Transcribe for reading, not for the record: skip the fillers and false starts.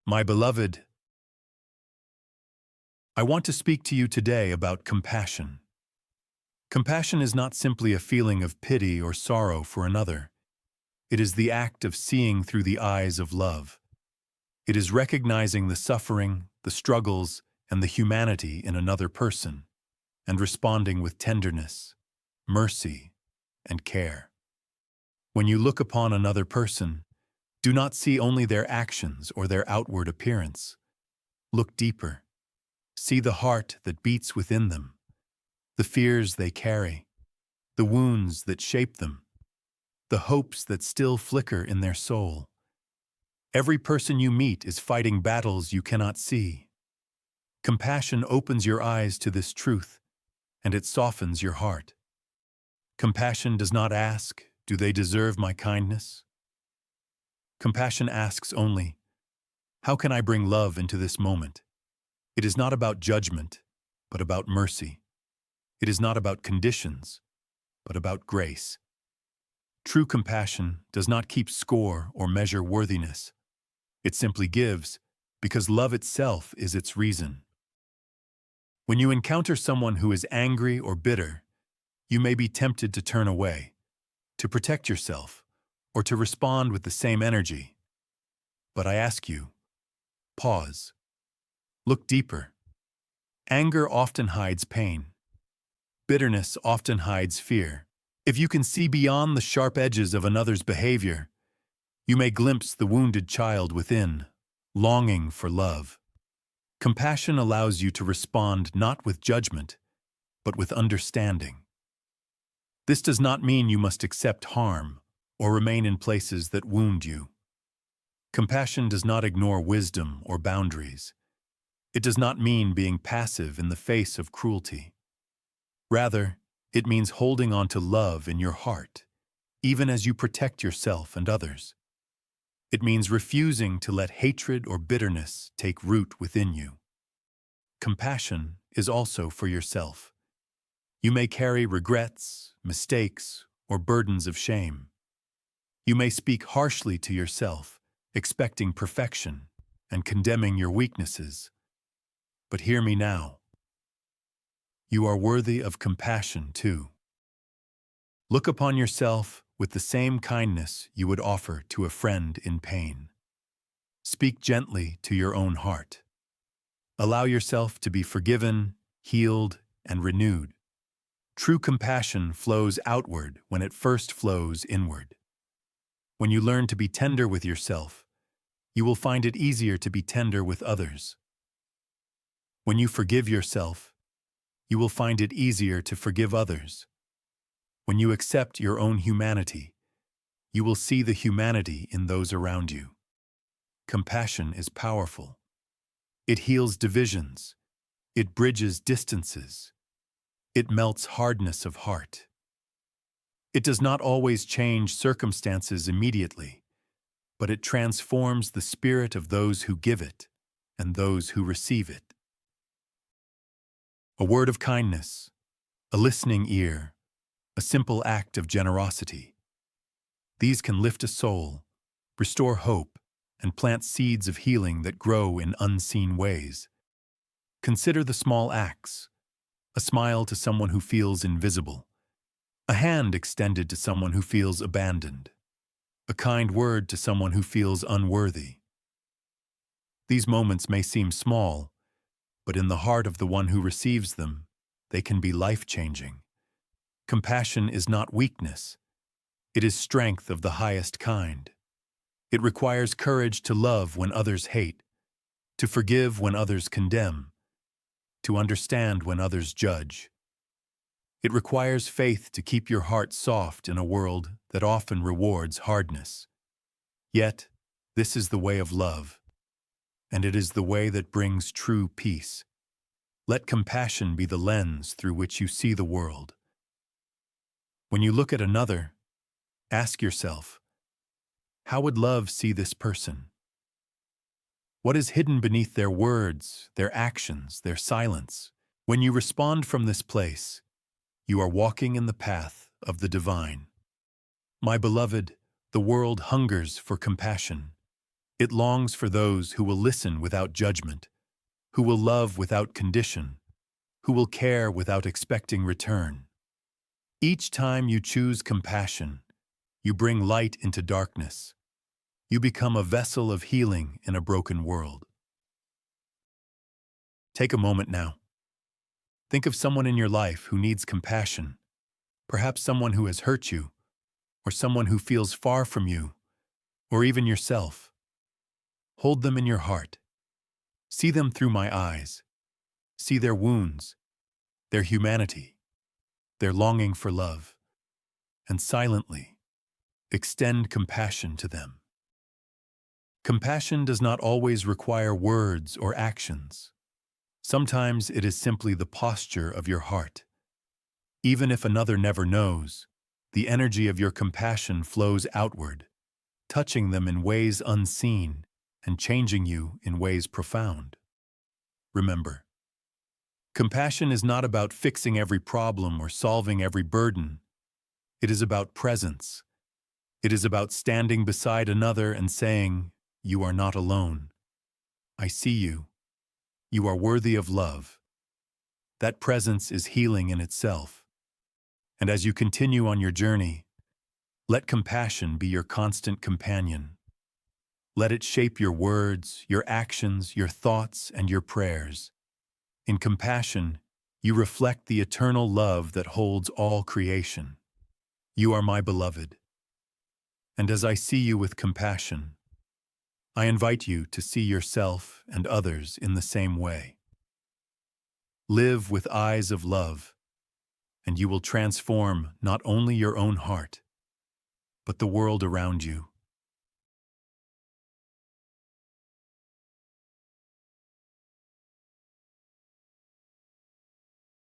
My beloved, I want to speak to you today about compassion. Compassion is not simply a feeling of pity or sorrow for another. It is the act of seeing through the eyes of love. It is recognizing the suffering, the struggles, and the humanity in another person, and responding with tenderness, mercy, and care. When you look upon another person, do not see only their actions or their outward appearance. Look deeper. See the heart that beats within them, the fears they carry, the wounds that shape them, the hopes that still flicker in their soul. Every person you meet is fighting battles you cannot see. Compassion opens your eyes to this truth, and it softens your heart. Compassion does not ask, "Do they deserve my kindness?" Compassion asks only, "How can I bring love into this moment?" It is not about judgment, but about mercy. It is not about conditions, but about grace. True compassion does not keep score or measure worthiness. It simply gives, because love itself is its reason. When you encounter someone who is angry or bitter, you may be tempted to turn away, to protect yourself, or to respond with the same energy. But I ask you, pause. Look deeper. Anger often hides pain. Bitterness often hides fear. If you can see beyond the sharp edges of another's behavior, you may glimpse the wounded child within, longing for love. Compassion allows you to respond not with judgment, but with understanding. This does not mean you must accept harm or remain in places that wound you. Compassion does not ignore wisdom or boundaries. It does not mean being passive in the face of cruelty. Rather, it means holding on to love in your heart, even as you protect yourself and others. It means refusing to let hatred or bitterness take root within you. Compassion is also for yourself. You may carry regrets, mistakes, or burdens of shame. You may speak harshly to yourself, expecting perfection and condemning your weaknesses. But hear me now. You are worthy of compassion too. Look upon yourself with the same kindness you would offer to a friend in pain. Speak gently to your own heart. Allow yourself to be forgiven, healed, and renewed. True compassion flows outward when it first flows inward. When you learn to be tender with yourself, you will find it easier to be tender with others. When you forgive yourself, you will find it easier to forgive others. When you accept your own humanity, you will see the humanity in those around you. Compassion is powerful. It heals divisions. It bridges distances. It melts hardness of heart. It does not always change circumstances immediately, but it transforms the spirit of those who give it and those who receive it. A word of kindness, a listening ear, a simple act of generosity. These can lift a soul, restore hope, and plant seeds of healing that grow in unseen ways. Consider the small acts: a smile to someone who feels invisible, a hand extended to someone who feels abandoned, a kind word to someone who feels unworthy. These moments may seem small, but in the heart of the one who receives them, they can be life-changing. Compassion is not weakness. It is strength of the highest kind. It requires courage to love when others hate, to forgive when others condemn, to understand when others judge. It requires faith to keep your heart soft in a world that often rewards hardness. Yet, this is the way of love, and it is the way that brings true peace. Let compassion be the lens through which you see the world. When you look at another, ask yourself, how would love see this person? What is hidden beneath their words, their actions, their silence? When you respond from this place, you are walking in the path of the divine. My beloved, the world hungers for compassion. It longs for those who will listen without judgment, who will love without condition, who will care without expecting return. Each time you choose compassion, you bring light into darkness. You become a vessel of healing in a broken world. Take a moment now. Think of someone in your life who needs compassion, perhaps someone who has hurt you, or someone who feels far from you, or even yourself. Hold them in your heart. See them through my eyes. See their wounds, their humanity, their longing for love, and silently extend compassion to them. Compassion does not always require words or actions. Sometimes it is simply the posture of your heart. Even if another never knows, the energy of your compassion flows outward, touching them in ways unseen and changing you in ways profound. Remember, compassion is not about fixing every problem or solving every burden. It is about presence. It is about standing beside another and saying, "You are not alone. I see you. You are worthy of love." That presence is healing in itself. And as you continue on your journey, let compassion be your constant companion. Let it shape your words, your actions, your thoughts, and your prayers. In compassion, you reflect the eternal love that holds all creation. You are my beloved. And as I see you with compassion, I invite you to see yourself and others in the same way. Live with eyes of love, and you will transform not only your own heart, but the world around you.